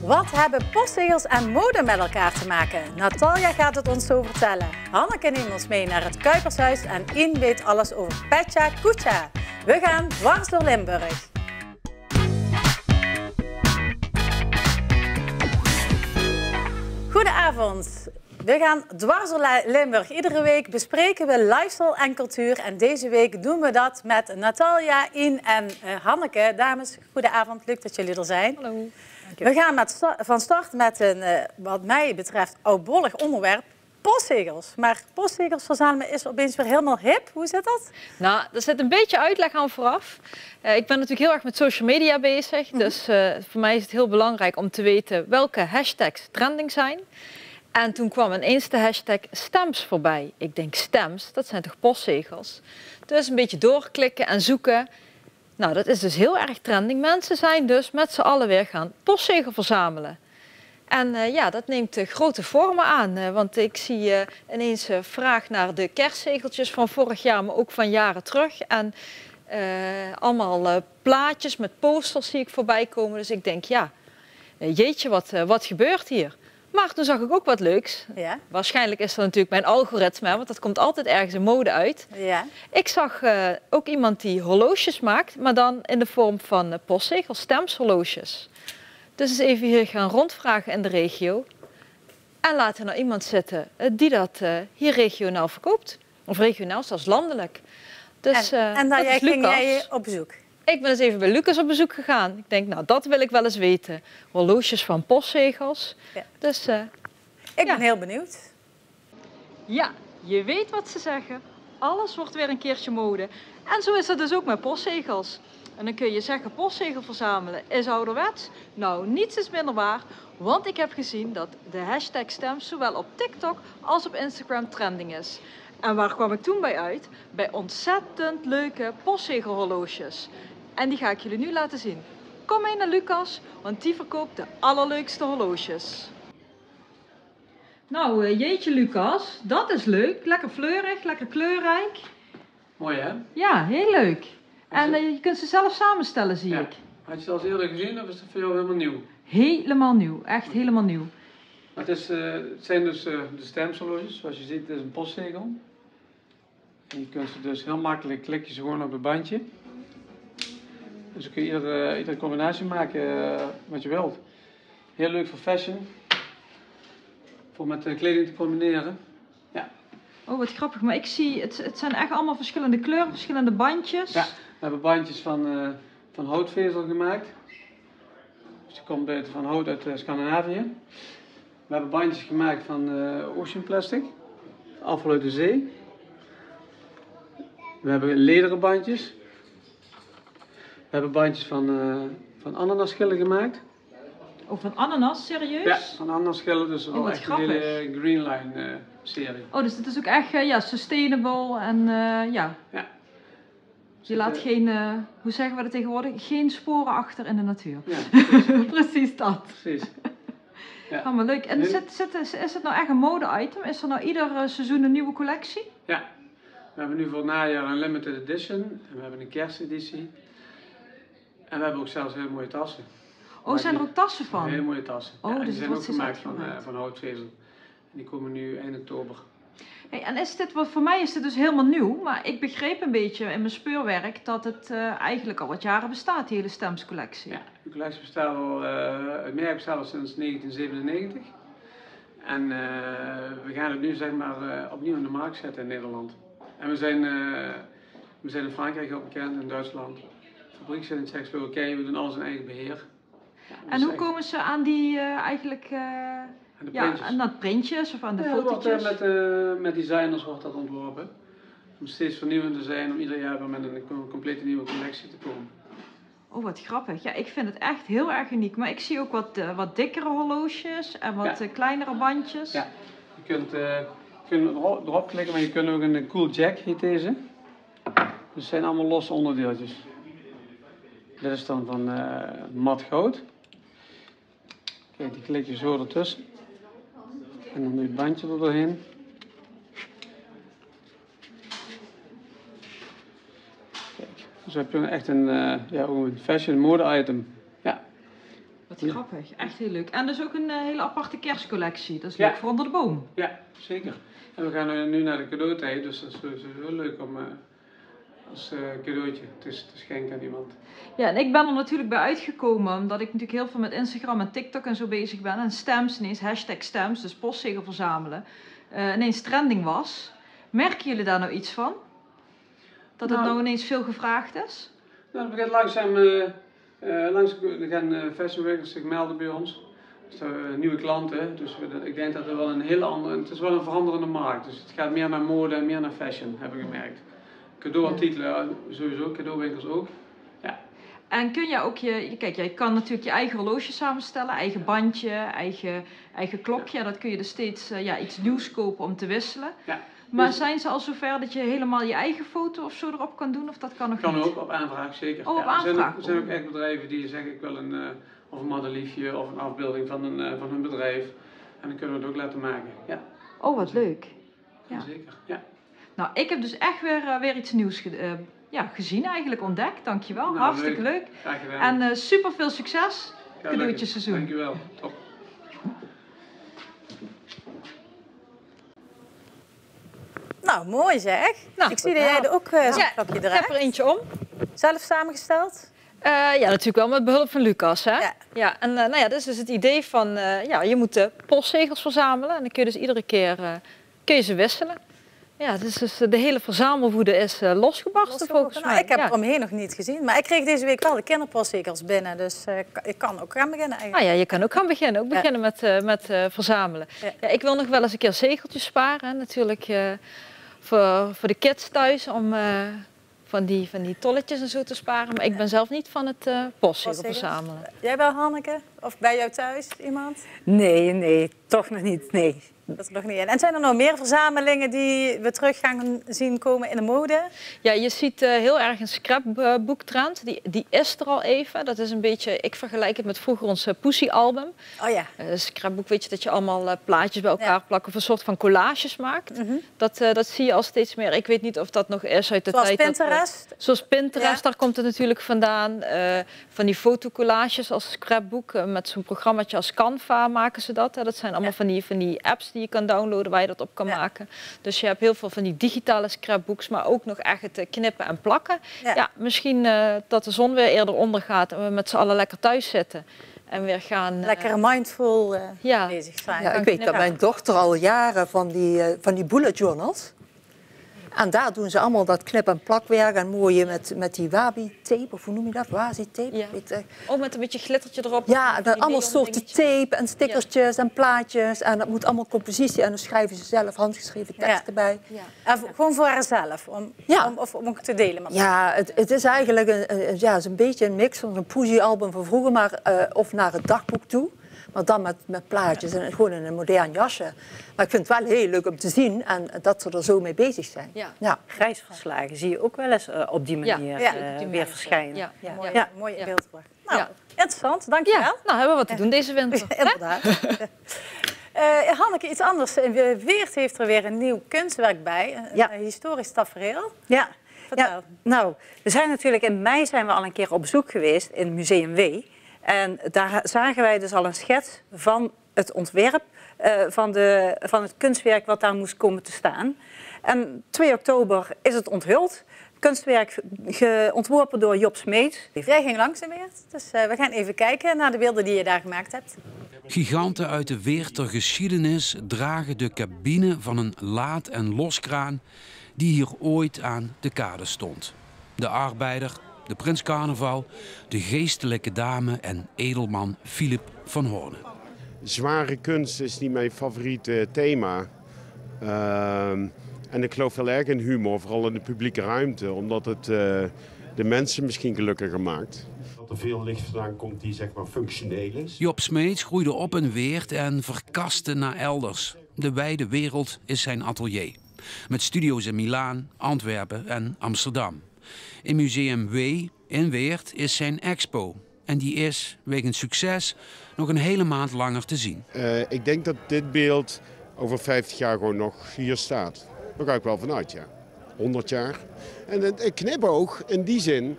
Wat hebben postzegels en mode met elkaar te maken? Natalia gaat het ons zo vertellen. Hanneke neemt ons mee naar het Kuipershuis en Ien weet alles over Petja Kucha. We gaan dwars door Limburg. Goedenavond. We gaan dwars door Limburg. Iedere week bespreken we lifestyle en cultuur. En deze week doen we dat met Natalia, Ien en Hanneke. Dames, goedenavond. Leuk dat jullie er zijn. Hallo. We gaan van start met een, wat mij betreft, oudbollig onderwerp. Postzegels. Maar postzegels verzamelen is opeens weer helemaal hip. Hoe zit dat? Nou, er zit een beetje uitleg aan vooraf. Ik ben natuurlijk heel erg met social media bezig. Dus voor mij is het heel belangrijk om te weten welke hashtags trending zijn. En toen kwam ineens de hashtag stamps voorbij. Ik denk stamps, dat zijn toch postzegels? Dus een beetje doorklikken en zoeken. Nou, dat is dus heel erg trending. Mensen zijn dus met z'n allen weer gaan postzegel verzamelen. En ja, dat neemt grote vormen aan. Want ik zie ineens vraag naar de kerstzegeltjes van vorig jaar, maar ook van jaren terug. En allemaal plaatjes met posters zie ik voorbij komen. Dus ik denk, ja, jeetje, wat gebeurt hier? Maar toen zag ik ook wat leuks. Ja. Waarschijnlijk is dat natuurlijk mijn algoritme, want dat komt altijd ergens in mode uit. Ja. Ik zag ook iemand die horloges maakt, maar dan in de vorm van postzegels, stamshorloges. Dus eens even hier gaan rondvragen in de regio. En laten nou iemand zitten die dat hier regionaal verkoopt. Of regionaal, zelfs landelijk. Dus, en dan ging jij op bezoek? Ik ben eens even bij Lucas op bezoek gegaan. Ik denk, nou, dat wil ik wel eens weten. Horloges van postzegels. Ja. Dus, ik ben heel benieuwd. Ja, je weet wat ze zeggen. Alles wordt weer een keertje mode. En zo is het dus ook met postzegels. En dan kun je zeggen, postzegel verzamelen is ouderwets. Nou, niets is minder waar. Want ik heb gezien dat de hashtag stamps zowel op TikTok als op Instagram trending is. En waar kwam ik toen bij uit? Bij ontzettend leuke postzegelhorloges. En die ga ik jullie nu laten zien. Kom mee naar Lucas, want die verkoopt de allerleukste horloges. Nou, jeetje Lucas, dat is leuk. Lekker fleurig, lekker kleurrijk. Mooi hè? Ja, heel leuk. En je kunt ze zelf samenstellen, zie ik. Had je ze al eerder gezien of is het voor jou helemaal nieuw? Helemaal nieuw, echt helemaal nieuw. Het zijn dus de stamshorloges, zoals je ziet, het is een postzegel. En je kunt ze dus heel makkelijk klik je ze gewoon op het bandje. Dus dan kun je iedere combinatie maken wat je wilt. Heel leuk voor fashion. Voor met kleding te combineren. Ja. Oh, wat grappig. Maar ik zie, het zijn echt allemaal verschillende kleuren, verschillende bandjes. Ja, we hebben bandjes van houtvezel gemaakt. Dus die komt van hout uit Scandinavië. We hebben bandjes gemaakt van ocean plastic. Afval uit de zee. We hebben lederen bandjes. We hebben bandjes van ananasschillen gemaakt. Oh, van ananas, serieus? Ja, van ananasschillen, dus wel echt een hele Green Line serie. Oh, dus dit is ook echt ja, sustainable en ja. Ja. Je laat geen, hoe zeggen we dat tegenwoordig, geen sporen achter in de natuur. Ja, precies dat. Precies. Ja. Allemaal leuk. En is het nou echt een mode-item? Is er nou ieder seizoen een nieuwe collectie? Ja. We hebben nu voor het najaar een limited edition. En we hebben een kersteditie. En we hebben ook zelfs hele mooie tassen. Oh, zijn er ook tassen van? Hele mooie tassen. Oh, ja, dus die zijn ook gemaakt van houtvezel. En die komen nu eind oktober. Hey, en is dit, voor mij is dit dus helemaal nieuw, maar ik begreep een beetje in mijn speurwerk dat het eigenlijk al wat jaren bestaat, die hele stamscollectie. Ja, de collectie bestaat al, het merk bestaat al sinds 1997. En we gaan het nu zeg maar opnieuw in de markt zetten in Nederland. En we zijn in Frankrijk ook bekend, in Duitsland. De fabriek zit in Tsjechoslowakije, we doen alles in eigen beheer. Ja, en hoe komen ze aan die eigenlijk, aan dat printjes of aan de fotootjes? Met designers wordt dat ontworpen. Om steeds vernieuwend te zijn, om ieder jaar weer met een complete nieuwe collectie te komen. Oh, wat grappig. Ja, ik vind het echt heel erg uniek. Maar ik zie ook wat dikkere horloges en wat kleinere bandjes. Ja, je kunt erop klikken, maar je kunt ook een Cool Jack, heet deze. Dus het zijn allemaal losse onderdeeltjes. Dit is dan van mat goud. Kijk, die klik je zo ertussen. En dan doe je het bandje er doorheen. Kijk, dus heb je echt een fashion mode item. Ja. Wat grappig, echt heel leuk. En dus ook een hele aparte kerstcollectie. Dat is leuk voor onder de boom. Ja, zeker. En we gaan nu naar de cadeautijd, dus dat is sowieso leuk om als cadeautje te schenken aan iemand. Ja, en ik ben er natuurlijk bij uitgekomen, omdat ik natuurlijk heel veel met Instagram en TikTok en zo bezig ben. En stamps ineens, #stamps, dus postzegel verzamelen, ineens trending was. Merken jullie daar nou iets van? Dat het nou ineens veel gevraagd is? Nou, het begint langzaam, er gaan fashionwinkels zich melden bij ons. Dus nieuwe klanten, dus ik denk dat er wel het is wel een veranderende markt. Dus het gaat meer naar mode en meer naar fashion, heb ik gemerkt. Cadeauartikelen sowieso, cadeauwinkels ook. Ja. En kun je ook kijk, jij kan natuurlijk je eigen horloge samenstellen, eigen bandje, eigen klokje. Dat kun je dus steeds iets nieuws kopen om te wisselen. Ja. Maar zijn ze al zover dat je helemaal je eigen foto of zo erop kan doen? Of dat kan nog niet? Kan ook, op aanvraag zeker. Oh, op aanvraag? Er zijn ook echt bedrijven die zeggen ik wil of een madeliefje of een afbeelding van hun bedrijf. En dan kunnen we het ook laten maken. Ja. Oh, wat leuk. Ja. Zeker, ja. Nou, ik heb dus echt weer iets nieuws gezien eigenlijk, ontdekt. Dankjewel, nou, hartstikke leuk. Graag gedaan. En super veel succes, cadeautjesseizoen. Dankjewel, top. Nou, mooi zeg. Nou, ik zie dat jij er ook zo'n knopje draagt. Ik heb er eentje om. Zelf samengesteld? Ja, natuurlijk wel met behulp van Lucas. Hè? Ja. En dat is dus het idee van, je moet de postzegels verzamelen. En dan kun je dus iedere keer kun je ze wisselen. Ja, dus de hele verzamelwoede is losgebarsten volgens mij. Nou, ik heb er omheen nog niet gezien. Maar ik kreeg deze week wel de kinderpostzegels binnen. Dus ik kan ook gaan beginnen eigenlijk. Je kan ook gaan beginnen. Ook beginnen met verzamelen. Ja, ik wil nog wel eens een keer zegeltjes sparen. Hè. Natuurlijk voor de kids thuis om van die tolletjes en zo te sparen. Maar ik ben zelf niet van het postzegel verzamelen. Jij wel, Hanneke? Of bij jou thuis iemand? Nee, toch nog niet. Nee. Dat is nog niet in. En zijn er nog meer verzamelingen die we terug gaan zien komen in de mode? Ja, je ziet heel erg een scrapbooktrend. Die is er al even. Dat is een beetje, ik vergelijk het met vroeger ons Poesie-album. Oh ja. Scrapbook, weet je, dat je plallemaal plaatjes bij elkaar plakt of een soort van collages maakt. Dat zie je al steeds meer. Ik weet niet of dat nog is uit de tijd. Pinterest? Zoals Pinterest, daar komt het natuurlijk vandaan. Van die fotocollages als scrapbook. Met zo'n programmaatje als Canva maken ze dat. Dat zijn allemaal van die apps die je kan downloaden waar je dat op kan maken. Dus je hebt heel veel van die digitale scrapbooks, maar ook nog echt het knippen en plakken. Ja, misschien dat de zon weer eerder ondergaat en we met z'n allen lekker thuis zitten. En weer gaan... Lekker mindful bezig zijn. Ja, ik weet dat mijn dochter al jaren van die bullet journals. En daar doen ze allemaal dat knip- en plakwerk en mooie met die wabi-tape, of hoe noem je dat? Wazi-tape? Ja. Ook met een beetje glittertje erop. Ja, allemaal soorten tape en stickertjes en plaatjes. En dat moet allemaal compositie. En dan schrijven ze zelf handgeschreven teksten bij. Ja. En gewoon voor haarzelf, om ook te delen met het is eigenlijk een beetje een mix van een poesiealbum van vroeger, maar of naar het dagboek toe. Maar dan met plaatjes en gewoon in een modern jasje. Maar ik vind het wel heel leuk om te zien en dat ze er zo mee bezig zijn. Ja. Grijsverslagen zie je ook wel eens op die manier weer verschijnen. Mooi beeldbracht. Nou, interessant. Dankjewel. Ja, nou hebben we wat te doen deze winter. Inderdaad. Hanneke, iets anders. Weert heeft er weer een nieuw kunstwerk bij. Een historisch tafereel. Ja. Vertel. Ja, nou, we zijn natuurlijk in mei zijn we al een keer op bezoek geweest in Museum W. En daar zagen wij dus al een schets van het ontwerp van het kunstwerk wat daar moest komen te staan. En 2 oktober is het onthuld. Kunstwerk ontworpen door Job Smeets. Jij ging langs in Weert, dus we gaan even kijken naar de beelden die je daar gemaakt hebt. Giganten uit de Weerter geschiedenis dragen de cabine van een laad- en loskraan die hier ooit aan de kade stond. De arbeider, de prins Carnaval, de geestelijke dame en edelman Philip van Hoorn. Zware kunst is niet mijn favoriete thema. En ik geloof heel erg in humor, vooral in de publieke ruimte, omdat het de mensen misschien gelukkiger maakt. Dat er veel licht vandaan komt die zeg maar functioneel is. Job Smeets groeide op in Weert en verkaste naar elders. De wijde wereld is zijn atelier. Met studio's in Milaan, Antwerpen en Amsterdam. In Museum W in Weert is zijn expo. En die is, wegens succes, nog een hele maand langer te zien. Ik denk dat dit beeld over 50 jaar gewoon nog hier staat. Daar ga ik wel vanuit, ja. 100 jaar. En het knipoog in die zin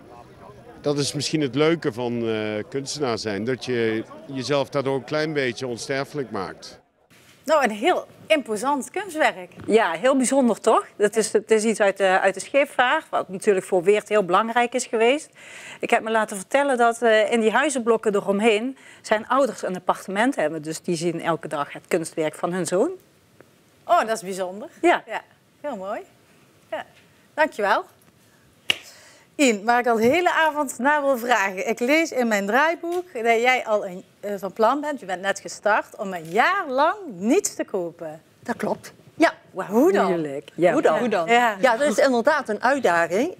dat is misschien het leuke van kunstenaar zijn. Dat je jezelf daardoor een klein beetje onsterfelijk maakt. Nou, een heel imposant kunstwerk. Ja, heel bijzonder toch? Het is iets uit de scheepvaart, wat natuurlijk voor Weert heel belangrijk is geweest. Ik heb me laten vertellen dat in die huizenblokken eromheen zijn ouders een appartement hebben. Dus die zien elke dag het kunstwerk van hun zoon. Oh, dat is bijzonder. Ja. Ja, heel mooi. Ja. Dankjewel. Ien, waar ik al de hele avond naar wil vragen. Ik lees in mijn draaiboek dat jij al van plan bent, je bent net gestart, om een jaar lang niets te kopen. Dat klopt. Ja. Hoe dan? Moeilijk. Ja. Hoe dan? Hoe dan? Ja. Ja, dat is inderdaad een uitdaging.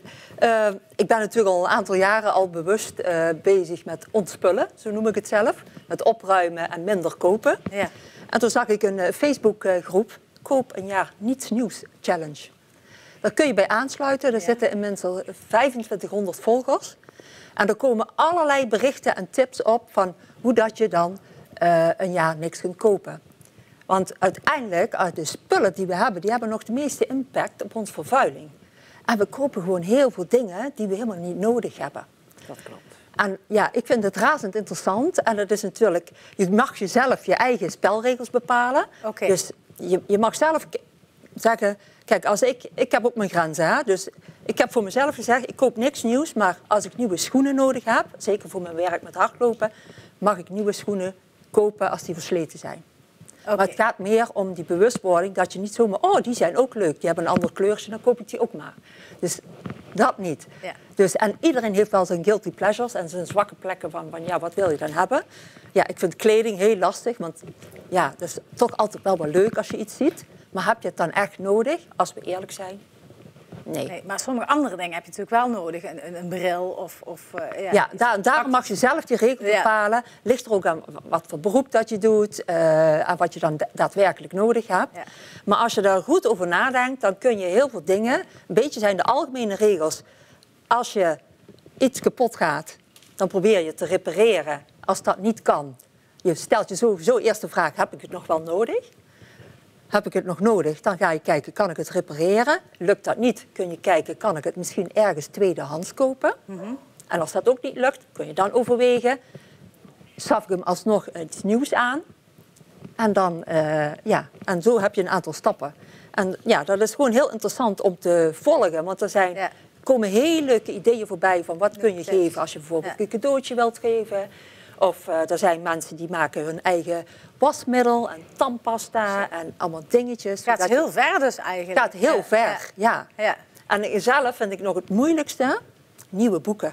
Ik ben natuurlijk al een aantal jaren al bewust bezig met ontspullen, zo noem ik het zelf. Met opruimen en minder kopen. Ja. En toen zag ik een Facebookgroep, Koop een jaar niets nieuws challenge. Daar kun je bij aansluiten. Er zitten inmiddels 2500 volgers. En er komen allerlei berichten en tips op van hoe dat je dan een jaar niks kunt kopen. Want uiteindelijk, uit de spullen die we hebben, die hebben nog de meeste impact op onze vervuiling. En we kopen gewoon heel veel dingen die we helemaal niet nodig hebben. Dat klopt. En ja, ik vind het razend interessant. En het is natuurlijk, je mag jezelf je eigen spelregels bepalen. Oké. Dus je mag zelf zeggen, kijk, als ik heb ook mijn grenzen. Hè? Dus ik heb voor mezelf gezegd, ik koop niks nieuws. Maar als ik nieuwe schoenen nodig heb, zeker voor mijn werk met hardlopen, mag ik nieuwe schoenen kopen als die versleten zijn. Okay. Maar het gaat meer om die bewustwording dat je niet zomaar, oh, die zijn ook leuk, die hebben een ander kleurtje, dan koop ik die ook maar. Dus dat niet. Ja. Dus, en iedereen heeft wel zijn guilty pleasures en zijn zwakke plekken van ja, wat wil je dan hebben? Ja, ik vind kleding heel lastig, want ja, dat is toch altijd wel wel leuk als je iets ziet. Maar heb je het dan echt nodig, als we eerlijk zijn? Nee. Nee, maar sommige andere dingen heb je natuurlijk wel nodig. Een bril of ja, daarom mag je zelf die regels bepalen. Ligt er ook aan wat voor beroep dat je doet en wat je dan daadwerkelijk nodig hebt. Ja. Maar als je daar goed over nadenkt, dan kun je heel veel dingen... Een beetje zijn de algemene regels. Als je iets kapot gaat, dan probeer je te repareren. Als dat niet kan, je stelt je sowieso eerst de vraag, heb ik het nog wel nodig? Heb ik het nog nodig? Dan ga je kijken, kan ik het repareren? Lukt dat niet, kun je kijken, kan ik het misschien ergens tweedehands kopen? En als dat ook niet lukt, kun je dan overwegen, schaf ik hem alsnog iets nieuws aan? En dan, en zo heb je een aantal stappen. En ja, dat is gewoon heel interessant om te volgen, want er komen heel leuke ideeën voorbij van wat kun je geven als je bijvoorbeeld een cadeautje wilt geven. Of er zijn mensen die maken hun eigen wasmiddel en tandpasta en allemaal dingetjes. Het gaat heel ver dus eigenlijk. Het gaat heel ver, ja. En zelf vind ik nog het moeilijkste, nieuwe boeken.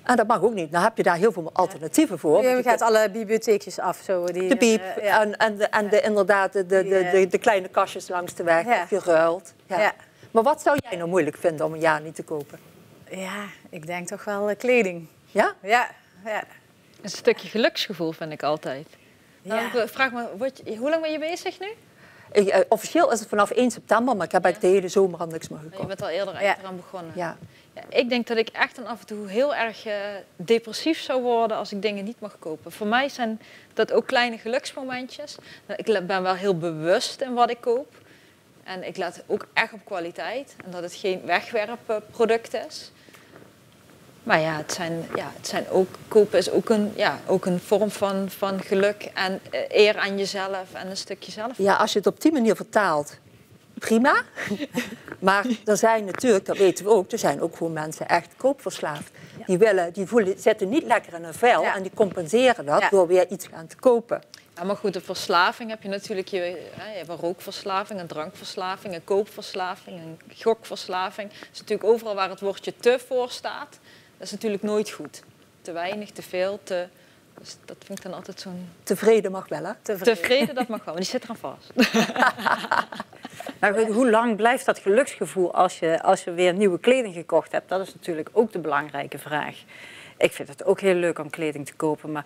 En dat mag ook niet. Dan heb je daar heel veel alternatieven voor. Je gaat alle bibliotheekjes af. Zo, de biep inderdaad de kleine kastjes langs de weg, geruild. Ja. Maar wat zou jij nou moeilijk vinden om een jaar niet te kopen? Ja, ik denk toch wel kleding. Ja? Ja. Een stukje geluksgevoel vind ik altijd. Ja. Nou, vraag me, hoe lang ben je bezig nu? Officieel is het vanaf 1 september, maar ik heb eigenlijk de hele zomer al niks meer gekocht. Je bent al eerder eraan begonnen. Ja. Ja, ik denk dat ik echt en af en toe heel erg depressief zou worden als ik dingen niet mag kopen. Voor mij zijn dat ook kleine geluksmomentjes. Ik ben wel heel bewust in wat ik koop. En ik let ook echt op kwaliteit. En dat het geen wegwerpproduct is. Maar ja, het zijn ook, kopen is ook een vorm van geluk en eer aan jezelf en een stukje zelf. Ja, als je het op die manier vertaalt, prima. Maar er zijn natuurlijk, dat weten we ook, er zijn ook gewoon mensen echt koopverslaafd. Ja. Die zitten niet lekker in hun vel en die compenseren dat door weer iets gaan te kopen. Ja, maar goed, de verslaving heb je natuurlijk. Je hebt een rookverslaving, een drankverslaving, een koopverslaving, een gokverslaving. Dat is natuurlijk overal waar het woordje te voor staat. Dat is natuurlijk nooit goed. Te weinig, te veel, dus dat vind ik dan altijd zo'n... Tevreden mag wel, hè? Tevreden, dat mag wel, maar die zit eraan vast. Nou, hoe lang blijft dat geluksgevoel als je weer nieuwe kleding gekocht hebt? Dat is natuurlijk ook de belangrijke vraag. Ik vind het ook heel leuk om kleding te kopen, maar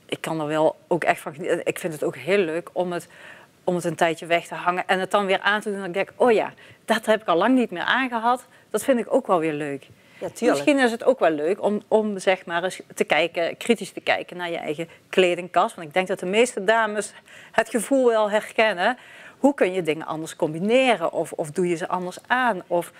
ik kan er wel ook echt van genieten. Ik vind het ook heel leuk om het een tijdje weg te hangen en het dan weer aan te doen. En dan denk ik, oh ja, dat heb ik al lang niet meer aangehad. Dat vind ik ook wel weer leuk. Ja, misschien is het ook wel leuk om zeg maar eens te kijken, kritisch te kijken naar je eigen kledingkast. Want ik denk dat de meeste dames het gevoel wel herkennen. Hoe kun je dingen anders combineren? Of doe je ze anders aan? Of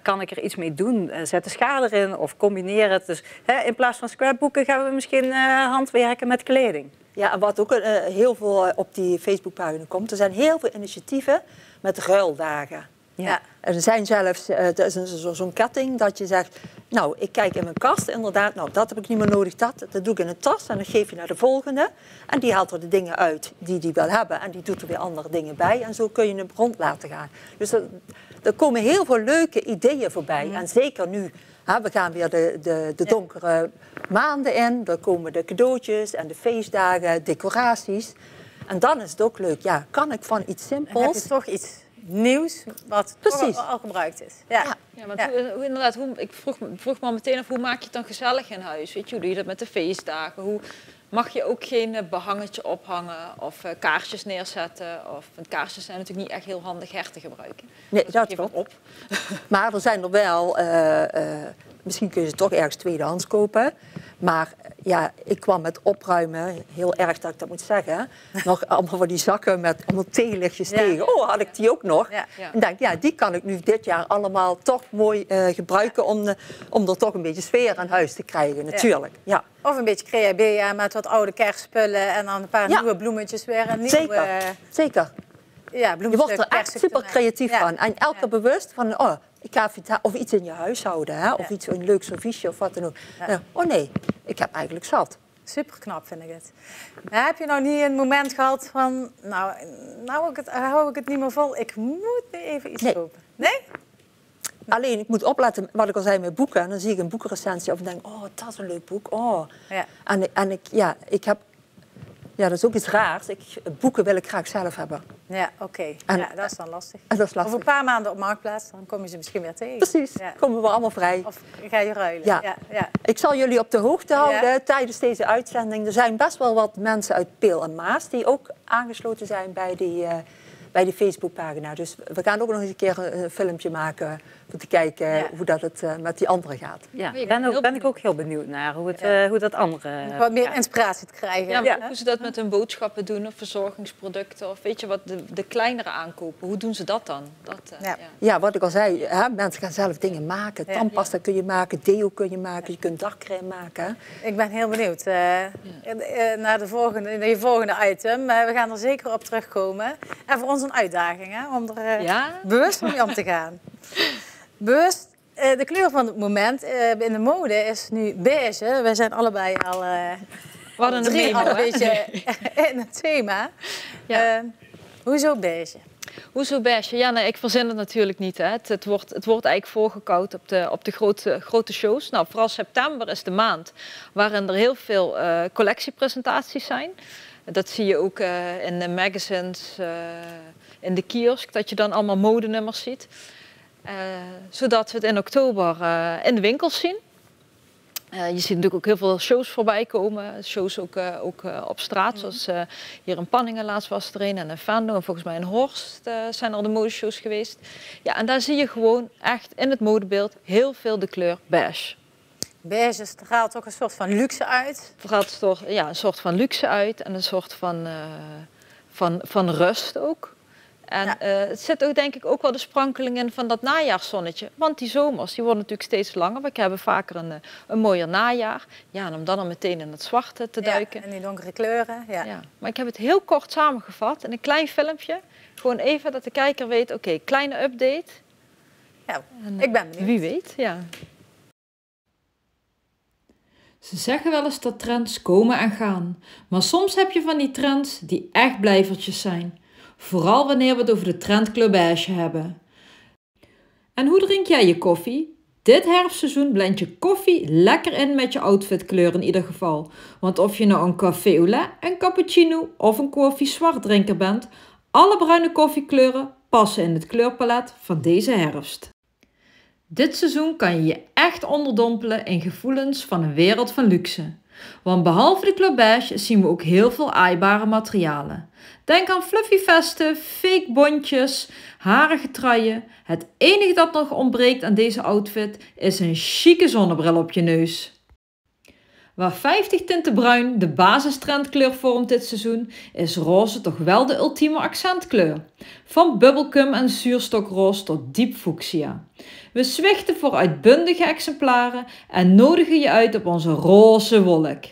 kan ik er iets mee doen? Zet de schaar erin of combineer het. Dus in plaats van scrapboeken gaan we misschien handwerken met kleding. Ja, en wat ook heel veel op die Facebookpagina komt, er zijn heel veel initiatieven met ruildagen. Ja. En er zijn zelfs, er is zo'n ketting dat je zegt, nou, ik kijk in mijn kast, inderdaad, nou, dat heb ik niet meer nodig, dat doe ik in een tas en dan geef je naar de volgende. En die haalt er de dingen uit die die wil hebben en die doet er weer andere dingen bij en zo kun je hem rond laten gaan. Dus er komen heel veel leuke ideeën voorbij. En zeker nu, we gaan weer de donkere maanden in, er komen de cadeautjes en de feestdagen, decoraties. En dan is het ook leuk, ja, kan ik van iets simpels... Dan heb je toch iets nieuws wat toch al gebruikt is. Ja. Ja, want inderdaad, ik vroeg me al meteen af, hoe maak je het dan gezellig in huis? Weet je, hoe doe je dat met de feestdagen? Hoe mag je ook geen behangetje ophangen of kaarsjes neerzetten? Want kaarsjes zijn natuurlijk niet echt heel handig her te gebruiken. Nee, dus dat klopt. Maar er zijn er wel, misschien kun je ze toch ergens tweedehands kopen. Maar ja, ik kwam met opruimen, heel erg dat ik dat moet zeggen, nog allemaal van die zakken met allemaal theelichtjes tegen. Oh, had ik die ook nog? Ja. En denk, ja, die kan ik nu dit jaar allemaal toch mooi gebruiken om er toch een beetje sfeer aan huis te krijgen, natuurlijk. Ja. Of een beetje creabea met wat oude kerstspullen en dan een paar nieuwe bloemetjes weer. Een nieuwe, zeker. Ja, je wordt er echt super creatief van. En elke bewust van, oh, ik ga of iets in je huishouden, hè? Of iets, een leuk serviesje of wat dan ook. Oh nee, ik heb eigenlijk zat. Super knap vind ik het. Maar heb je nou niet een moment gehad van, nou hou ik het niet meer vol, ik moet nu even iets kopen? Nee? Alleen, ik moet opletten, wat ik al zei met boeken. En dan zie ik een boekenrecensie of ik denk, oh, dat is een leuk boek. Oh. Ja. En ik heb... Ja, dat is ook iets raars. Boeken wil ik graag zelf hebben. Ja, oké. Ja, dat is dan lastig. Dat is lastig. Over een paar maanden op Marktplaats, dan kom je ze misschien weer tegen. Precies, komen we allemaal vrij. Of ga je ruilen. Ja. Ik zal jullie op de hoogte houden tijdens deze uitzending. Er zijn best wel wat mensen uit Peel en Maas die ook aangesloten zijn bij die Facebookpagina. Dus we gaan ook nog eens een keer een filmpje maken om te kijken hoe dat het met die anderen gaat. Ja, ben ik ook heel benieuwd naar hoe dat andere... Wat meer inspiratie te krijgen. Ja, maar hoe ze dat met hun boodschappen doen of verzorgingsproducten of weet je wat, de kleinere aankopen, hoe doen ze dat dan? Ja, wat ik al zei, mensen gaan zelf dingen maken. Tandpasta kun je maken, deo kun je maken, je kunt dagcrème maken. Ik ben heel benieuwd naar de volgende item. We gaan er zeker op terugkomen. En voor ons een uitdaging, hè, om er bewust mee om te gaan. Bewust, de kleur van het moment in de mode is nu beige. Wij zijn allebei al een beetje in het thema. Ja. Hoezo beige? Hoezo beige? Ja, nee, ik verzin het natuurlijk niet. Hè. Het wordt eigenlijk voorgekoud op de grote shows. Nou, vooral september is de maand waarin er heel veel collectiepresentaties zijn. Dat zie je ook in de magazines, in de kiosk, dat je dan allemaal modenummers ziet. Zodat we het in oktober in de winkels zien. Je ziet natuurlijk ook heel veel shows voorbij komen. Shows ook op straat, zoals hier in Panningen laatst was er een. En in Venlo en volgens mij in Horst zijn er de modeshows geweest. Ja, en daar zie je gewoon echt in het modebeeld heel veel de kleur beige. Beige straalt ook een soort van luxe uit. Het straalt een soort van luxe uit en een soort van rust ook. En het zit ook denk ik ook wel de sprankeling in van dat najaarszonnetje. Want die zomers die worden natuurlijk steeds langer. We hebben vaker een mooier najaar. Ja, en om dan meteen in het zwarte te duiken. En die donkere kleuren. Ja. Maar ik heb het heel kort samengevat in een klein filmpje. Gewoon even dat de kijker weet, oké, kleine update. Ja, ik ben benieuwd. Wie weet, ja. Ze zeggen wel eens dat trends komen en gaan. Maar soms heb je van die trends die echt blijvertjes zijn. Vooral wanneer we het over de trend kleur beige hebben. En hoe drink jij je koffie? Dit herfstseizoen blend je koffie lekker in met je outfitkleur in ieder geval. Want of je nou een café au lait, een cappuccino of een koffie zwart drinker bent, alle bruine koffiekleuren passen in het kleurpalet van deze herfst. Dit seizoen kan je je echt onderdompelen in gevoelens van een wereld van luxe. Want behalve de kleur beige zien we ook heel veel aaibare materialen. Denk aan fluffy vesten, fake bontjes, harige truien. Het enige dat nog ontbreekt aan deze outfit is een chique zonnebril op je neus. Waar 50 tinten bruin de basistrendkleur vormt dit seizoen, is roze toch wel de ultieme accentkleur. Van bubbelgum en zuurstokroos tot diep fuchsia. We zwichten voor uitbundige exemplaren en nodigen je uit op onze roze wolk.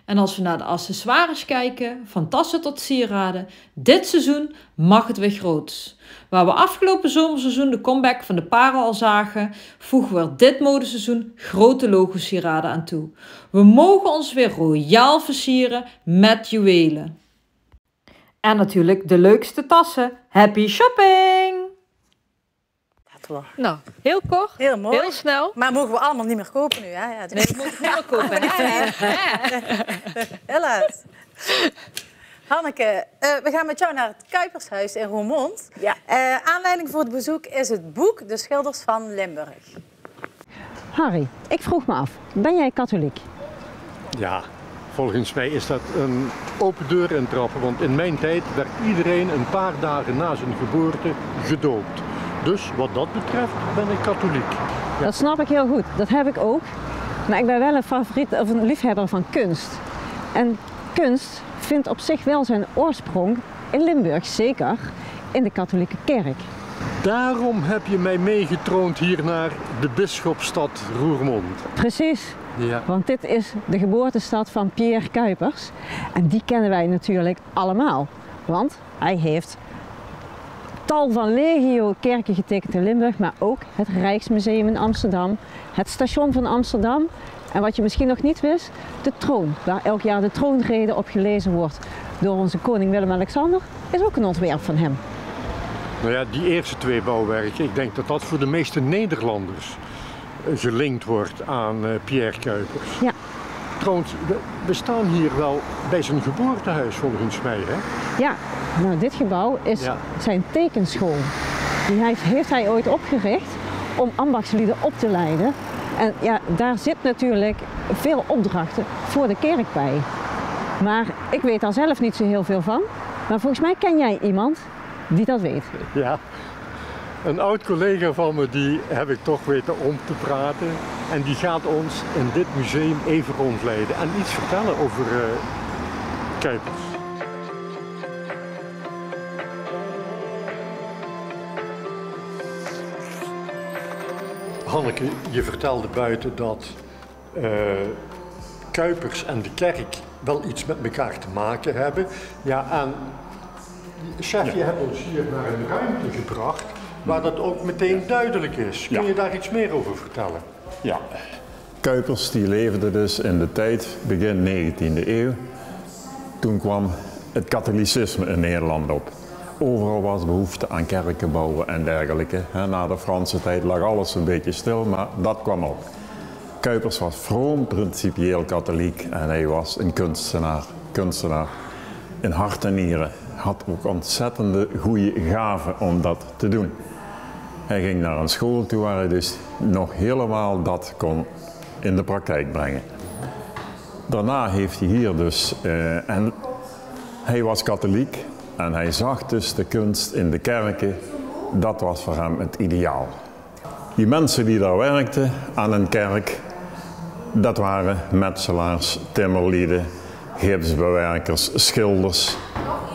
En als we naar de accessoires kijken, van tassen tot sieraden, dit seizoen mag het weer groots. Waar we afgelopen zomerseizoen de comeback van de parel al zagen, voegen we er dit modeseizoen grote logo-sieraden aan toe. We mogen ons weer royaal versieren met juwelen. En natuurlijk de leukste tassen. Happy shopping! Nou, heel kort, Heel mooi. heel snel. Maar mogen we allemaal niet meer kopen nu, hè? Ja, Nee, we moeten het niet meer kopen. helaas. Hanneke, we gaan met jou naar het Kuipershuis in Roermond. Ja. Aanleiding voor het bezoek is het boek De Schilders van Limburg. Harry, ik vroeg me af, ben jij katholiek? Ja, volgens mij is dat een open deur intrappen, want in mijn tijd werd iedereen een paar dagen na zijn geboorte gedoopt. Dus wat dat betreft ben ik katholiek. Ja. Dat snap ik heel goed, dat heb ik ook. Maar ik ben wel een liefhebber van kunst. En kunst vindt op zich wel zijn oorsprong in Limburg, zeker in de katholieke kerk. Daarom heb je mij meegetroond hier naar de bisschopstad Roermond. Precies, Ja. want dit is de geboortestad van Pierre Cuypers. En die kennen wij natuurlijk allemaal, want hij heeft tal van legio kerken getekend in Limburg, maar ook het Rijksmuseum in Amsterdam, het station van Amsterdam en wat je misschien nog niet wist, de troon, waar elk jaar de troonrede op gelezen wordt door onze koning Willem-Alexander, is ook een ontwerp van hem. Nou ja, die eerste twee bouwwerken, ik denk dat dat voor de meeste Nederlanders gelinkt wordt aan Pierre Cuypers. Ja. Trouwens, we staan hier wel bij zijn geboortehuis volgens mij, hè? Ja, nou dit gebouw is Ja. zijn tekenschool. Die heeft hij ooit opgericht om ambachtslieden op te leiden. En ja, daar zit natuurlijk veel opdrachten voor de kerk bij. Maar ik weet daar zelf niet zo heel veel van. Maar volgens mij ken jij iemand die dat weet. Ja. Een oud collega van me, die heb ik toch weten om te praten. En die gaat ons in dit museum even rondleiden en iets vertellen over Cuypers. Hanneke, je vertelde buiten dat Cuypers en de kerk wel iets met elkaar te maken hebben. Ja, en chef, je hebt ons hier naar een ruimte gebracht waar dat ook meteen duidelijk is. Kun je daar iets meer over vertellen? Ja, Cuypers die leefde dus in de tijd, begin 19e eeuw. Toen kwam het katholicisme in Nederland op. Overal was behoefte aan kerkenbouwen en dergelijke. Na de Franse tijd lag alles een beetje stil, maar dat kwam op. Cuypers was vroom principieel katholiek en hij was een kunstenaar in hart en nieren. Had ook ontzettende goede gaven om dat te doen. Hij ging naar een school toe waar hij dus nog helemaal dat kon in de praktijk brengen. Daarna heeft hij hier dus, en hij was katholiek en hij zag dus de kunst in de kerken, dat was voor hem het ideaal. Die mensen die daar werkten aan een kerk, dat waren metselaars, timmerlieden, gipsbewerkers, schilders,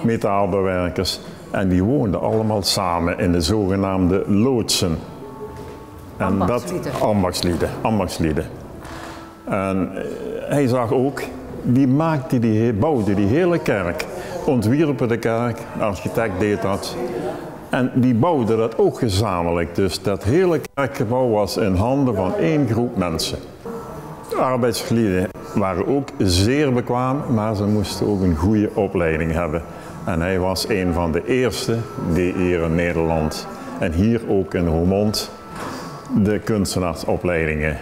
metaalbewerkers. En die woonden allemaal samen in de zogenaamde loodsen. En ambachtslieden. En hij zag ook, bouwde die hele kerk, ontwierpen de kerk, de architect deed dat. En die bouwde dat ook gezamenlijk, dus dat hele kerkgebouw was in handen van één groep mensen. De arbeidslieden waren ook zeer bekwaam, maar ze moesten ook een goede opleiding hebben. En hij was een van de eerste die hier in Nederland en hier ook in Roermond de kunstenaarsopleidingen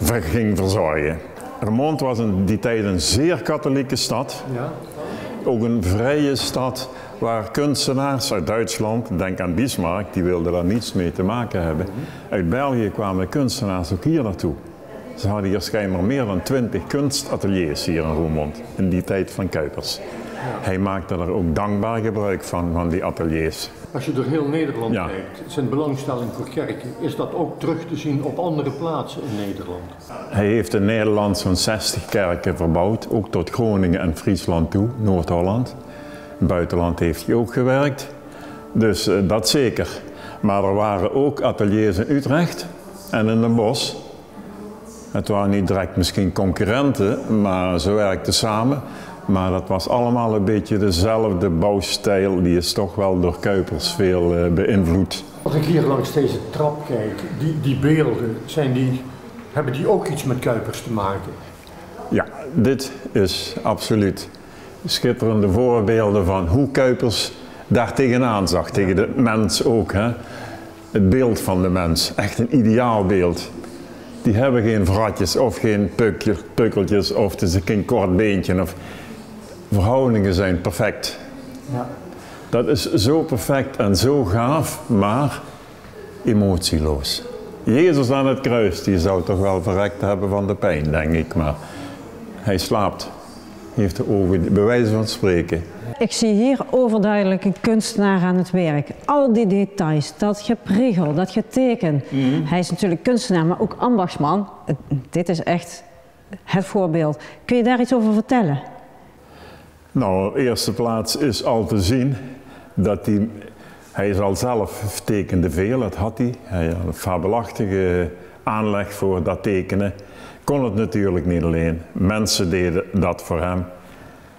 ging verzorgen. Roermond was in die tijd een zeer katholieke stad. Ja. Ook een vrije stad waar kunstenaars uit Duitsland, denk aan Bismarck, die wilden daar niets mee te maken hebben. Uit België kwamen kunstenaars ook hier naartoe. Ze hadden hier schijnbaar meer dan 20 kunstateliers hier in Roermond, in die tijd van Cuypers. Hij maakte er ook dankbaar gebruik van die ateliers. Als je door heel Nederland kijkt, zijn belangstelling voor kerken, is dat ook terug te zien op andere plaatsen in Nederland? Hij heeft in Nederland zo'n 60 kerken verbouwd, ook tot Groningen en Friesland toe, Noord-Holland. In het buitenland heeft hij ook gewerkt, dus dat zeker. Maar er waren ook ateliers in Utrecht en in Den Bosch. Het waren niet direct misschien concurrenten, maar ze werkten samen. Maar dat was allemaal een beetje dezelfde bouwstijl, die is toch wel door Cuypers veel beïnvloed. Als ik hier langs deze trap kijk, die beelden, hebben die ook iets met Cuypers te maken? Ja, dit is absoluut schitterende voorbeelden van hoe Cuypers daar tegenaan zag, tegen de mens ook. Hè? Het beeld van de mens, echt een ideaalbeeld. Die hebben geen vratjes of geen pukkeltjes of het is geen kort beentje. Verhoudingen zijn perfect. Ja. Dat is zo perfect en zo gaaf, maar emotieloos. Jezus aan het kruis, die zou toch wel verrekt hebben van de pijn, denk ik. Maar hij slaapt. Hij heeft de ogen, bij wijze van spreken. Ik zie hier overduidelijk een kunstenaar aan het werk. Al die details, dat gepriegel, dat geteken. Hij is natuurlijk kunstenaar, maar ook ambachtsman. Dit is echt het voorbeeld. Kun je daar iets over vertellen? Nou, op eerste plaats is al te zien dat hij is al zelf tekende veel, dat had hij. Hij had een fabelachtige aanleg voor dat tekenen. Kon het natuurlijk niet alleen. Mensen deden dat voor hem.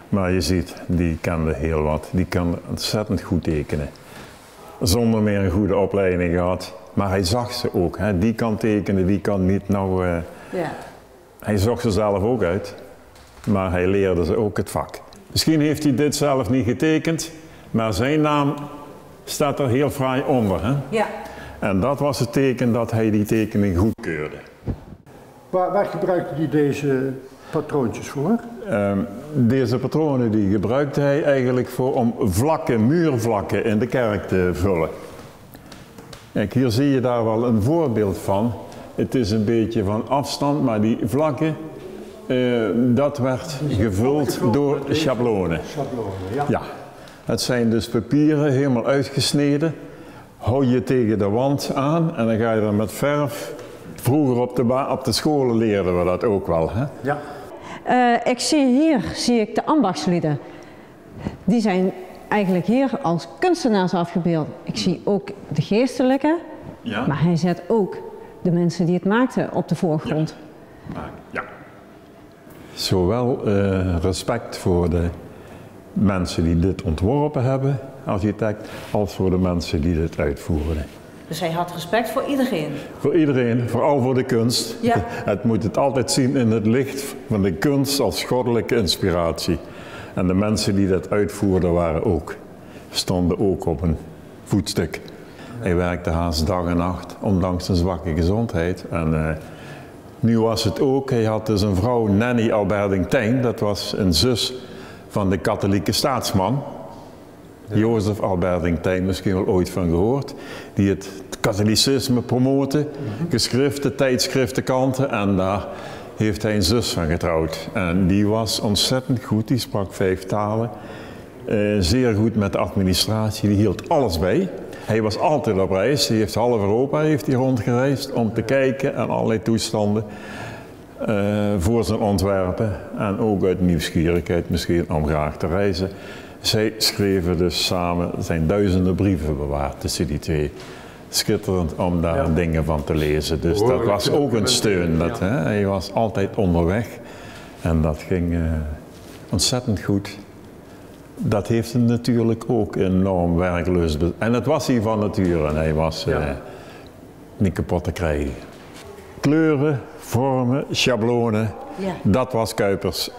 Maar je ziet, die kende heel wat. Die kan ontzettend goed tekenen. Zonder meer een goede opleiding gehad. Maar hij zag ze ook. Hè. Die kan tekenen, die kan niet. Hij zocht ze zelf ook uit. Maar hij leerde ze ook het vak. Misschien heeft hij dit zelf niet getekend. Maar zijn naam staat er heel fraai onder. Hè? Ja. En dat was het teken dat hij die tekening goedkeurde. Waar gebruikte hij deze patroontjes voor? Deze patronen die gebruikte hij eigenlijk voor om vlakken, muurvlakken in de kerk te vullen. Kijk, hier zie je daar wel een voorbeeld van. Het is een beetje van afstand, maar die vlakken, dat werd gevuld door schablonen. Ja. Het zijn dus papieren, helemaal uitgesneden. Hou je tegen de wand aan en dan ga je er met verf. Vroeger op de scholen leerden we dat ook wel. Hè? Ja. Ik zie de ambachtslieden. Die zijn eigenlijk hier als kunstenaars afgebeeld. Ik zie ook de geestelijke, maar hij zet ook de mensen die het maakten op de voorgrond. Ja. Zowel respect voor de mensen die dit ontworpen hebben, architect, als voor de mensen die dit uitvoeren. Dus hij had respect voor iedereen? Voor iedereen, vooral voor de kunst. Ja. Het moet het altijd zien in het licht van de kunst als goddelijke inspiratie. En de mensen die dat uitvoerden stonden ook op een voetstuk. Hij werkte haast dag en nacht, ondanks zijn zwakke gezondheid. En nu was het ook, hij had dus een vrouw, Nanny Alberdingk-Tijn, dat was een zus van de katholieke staatsman. Ja. Jozef Alberdingk-Tijn, misschien wel ooit van gehoord, die het katholicisme promoten, geschriften, tijdschriften, kranten, en daar heeft hij een zus van getrouwd. En die was ontzettend goed, die sprak 5 talen, zeer goed met de administratie, die hield alles bij. Hij was altijd op reis, hij heeft half Europa rondgereisd om te kijken en allerlei toestanden voor zijn ontwerpen en ook uit nieuwsgierigheid misschien om graag te reizen. Zij schreven dus samen, er zijn duizenden brieven bewaard tussen die twee. Schitterend om daar dingen van te lezen. Dus dat was ook een steun. Hij was altijd onderweg en dat ging ontzettend goed. Dat heeft hem natuurlijk ook enorm werklust. En het was hij van nature en hij was niet kapot te krijgen. Kleuren, vormen, schablonen, dat was Cuypers.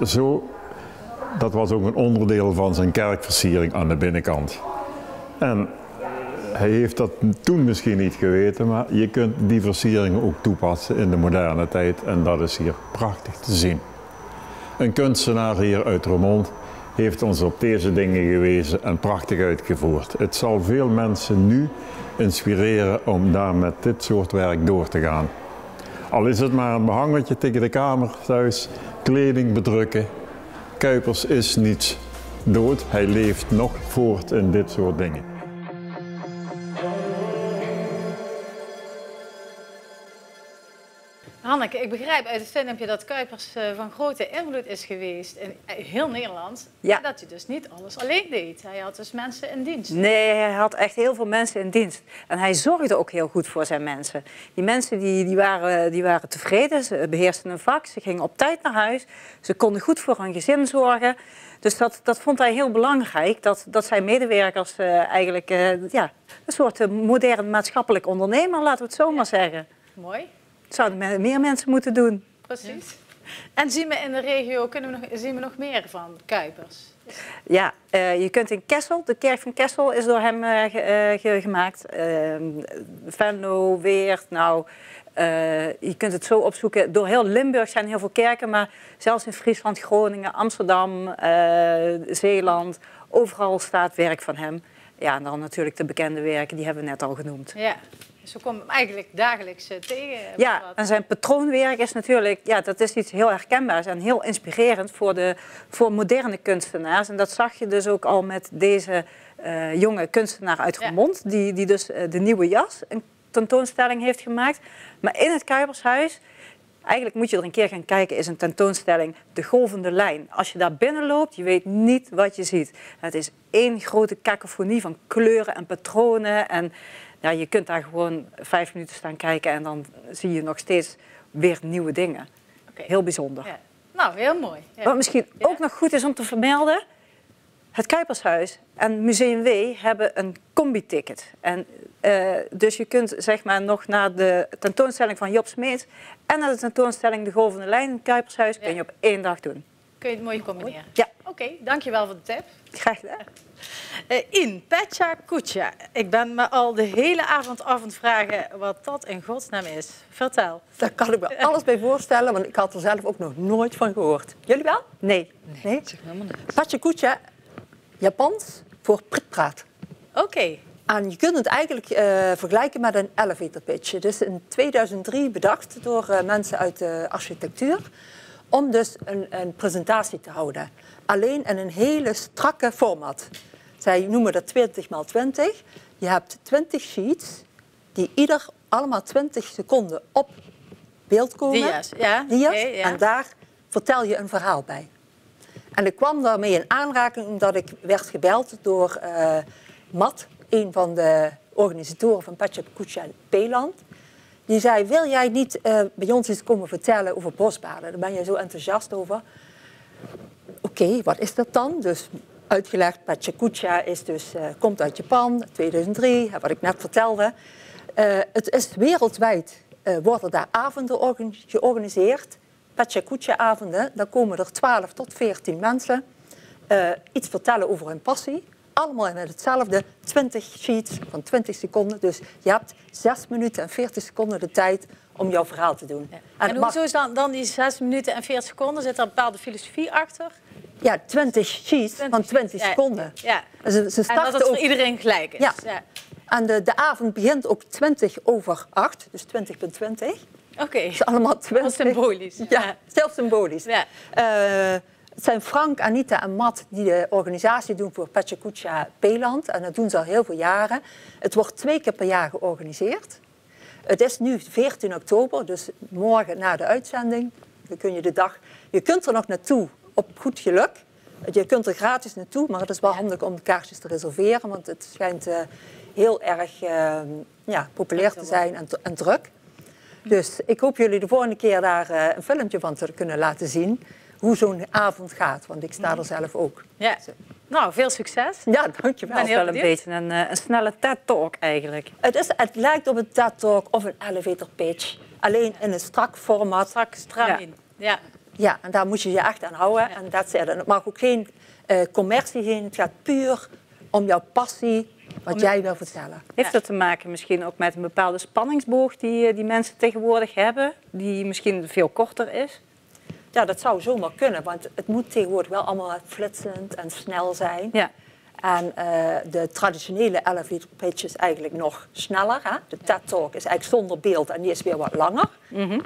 Dat was ook een onderdeel van zijn kerkversiering aan de binnenkant. En hij heeft dat toen misschien niet geweten, maar je kunt die versieringen ook toepassen in de moderne tijd en dat is hier prachtig te zien. Een kunstenaar hier uit Roermond heeft ons op deze dingen gewezen en prachtig uitgevoerd. Het zal veel mensen nu inspireren om daar met dit soort werk door te gaan. Al is het maar een behangetje tegen de kamer thuis, kleding bedrukken. Cuypers is niets dood, hij leeft nog voort in dit soort dingen. Hanneke, ik begrijp uit het filmpje dat Cuypers van grote invloed is geweest in heel Nederland. Ja. Dat hij dus niet alles alleen deed. Hij had dus mensen in dienst. Nee, hij had echt heel veel mensen in dienst. En hij zorgde ook heel goed voor zijn mensen. Die mensen die waren tevreden, ze beheersten hun vak, ze gingen op tijd naar huis. Ze konden goed voor hun gezin zorgen. Dus dat vond hij heel belangrijk, dat zijn medewerkers eigenlijk een soort modern maatschappelijk ondernemer, laten we het zo maar zeggen. Mooi. Dat zouden meer mensen moeten doen. Precies. En zien we in de regio, zien we nog meer van Cuypers? Ja, je kunt in Kessel, de kerk van Kessel is door hem gemaakt. Venlo, Weert, je kunt het zo opzoeken. Door heel Limburg zijn heel veel kerken, maar zelfs in Friesland, Groningen, Amsterdam, Zeeland, overal staat werk van hem. Ja, en dan natuurlijk de bekende werken, die hebben we net al genoemd. Ja. Dus we komen hem eigenlijk dagelijks tegen. Ja, en zijn patroonwerk is natuurlijk, dat is iets heel herkenbaars en heel inspirerend voor moderne kunstenaars. En dat zag je dus ook al met deze jonge kunstenaar uit Roermond, die dus de nieuwe jas, een tentoonstelling heeft gemaakt. Maar in het Cuypershuis, eigenlijk moet je er een keer gaan kijken, is een tentoonstelling De Golvende Lijn. Als je daar binnen loopt, je weet niet wat je ziet. Het is één grote kakofonie van kleuren en patronen en... Ja, je kunt daar gewoon 5 minuten staan kijken en dan zie je nog steeds weer nieuwe dingen. Okay. Heel bijzonder. Ja. Nou, heel mooi. Ja. Wat misschien ook nog goed is om te vermelden, het Cuypershuis en Museum W hebben een combi-ticket. En, dus je kunt zeg maar nog naar de tentoonstelling van Job Smeets en naar de tentoonstelling De Golvende Lijn in het Cuypershuis kun je op 1 dag doen. Kun je het mooi combineren? Ja. Oké, dankjewel voor de tip. Graag gedaan. In Pecha Kucha. Ik ben me al de hele avond af aan het vragen wat dat in godsnaam is. Vertel. Daar kan ik me alles bij voorstellen, want ik had er zelf ook nog nooit van gehoord. Jullie wel? Nee. Dat zeg helemaal niks. Pecha Kucha, Japans voor prikpraat. Oké. En je kunt het eigenlijk vergelijken met een elevator pitch. Het is in 2003 bedacht door mensen uit de architectuur om dus een presentatie te houden. Alleen in een hele strakke format. Zij noemen dat 20x20. Je hebt 20 sheets die allemaal 20 seconden op beeld komen. Dia's, ja. Okay, ja. En daar vertel je een verhaal bij. En ik kwam daarmee in aanraking omdat ik werd gebeld door Matt, een van de organisatoren van Pecha Kucha Peeland. Die zei, wil jij niet bij ons iets komen vertellen over bosbaden? Daar ben je zo enthousiast over. Oké, wat is dat dan? Dus uitgelegd, Pecha Kucha komt uit Japan, 2003, wat ik net vertelde. Het is wereldwijd, worden daar avonden georganiseerd. Pecha Kucha avonden, daar komen er 12 tot 14 mensen. Iets vertellen over hun passie. Allemaal met hetzelfde, 20 sheets van 20 seconden. Dus je hebt 6 minuten en 40 seconden de tijd om jouw verhaal te doen. Ja. En hoezo is dan die 6 minuten en 40 seconden? Zit er een bepaalde filosofie achter? Ja, 20 sheets van 20 seconden. Ja. Ze en dat het voor iedereen gelijk is. Ja. Ja. En de avond begint ook 20:08, dus 20:20. Oké. Het is allemaal 20. Symbolisch. Ja, zelfs symbolisch. Ja. Het zijn Frank, Anita en Matt die de organisatie doen voor Pecha Kucha Peeland. En dat doen ze al heel veel jaren. Het wordt 2 keer per jaar georganiseerd. Het is nu 14 oktober, dus morgen na de uitzending. Dan kun je kunt er nog naartoe op goed geluk. Je kunt er gratis naartoe, maar het is wel handig om de kaartjes te reserveren. Want het schijnt heel erg populair te zijn en druk. Dus ik hoop jullie de volgende keer daar een filmpje van te kunnen laten zien. Hoe zo'n avond gaat, want ik sta er zelf ook. Ja. Nou, veel succes. Ja, dankjewel. Het is wel een beetje een snelle TED-talk eigenlijk. Het lijkt op een TED-talk of een elevator pitch. Alleen in een strak format. Stram in. Ja. Ja, en daar moet je je echt aan houden. En het mag ook geen commercie zijn. Het gaat puur om jouw passie, wat jij wil vertellen. Heeft dat te maken misschien ook met een bepaalde spanningsboog die mensen tegenwoordig hebben? Die misschien veel korter is? Ja, dat zou zomaar kunnen, want het moet tegenwoordig wel allemaal flitsend en snel zijn. Ja. En de traditionele elevator pitch is eigenlijk nog sneller. Hè? De TED Talk is eigenlijk zonder beeld en die is weer wat langer.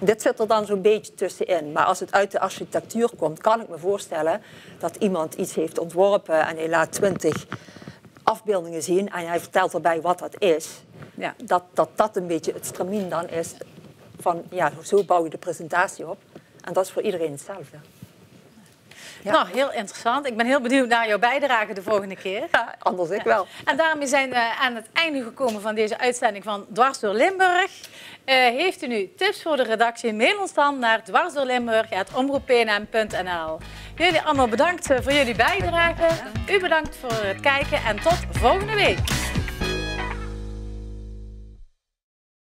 Dit zit er dan zo'n beetje tussenin. Maar als het uit de architectuur komt, kan ik me voorstellen dat iemand iets heeft ontworpen en hij laat 20 afbeeldingen zien en hij vertelt erbij wat dat is. Ja. Dat een beetje het stramien dan is van, ja, zo bouw je de presentatie op. En dat is voor iedereen hetzelfde. Ja. Nou, heel interessant. Ik ben heel benieuwd naar jouw bijdrage de volgende keer. Ja, anders ik wel. En daarmee zijn we aan het einde gekomen van deze uitzending van Dwars door Limburg. Heeft u nu tips voor de redactie? Mail ons dan naar dwarsdoorlimburg@omroepnm.nl. Jullie allemaal bedankt voor jullie bijdrage. U bedankt voor het kijken en tot volgende week.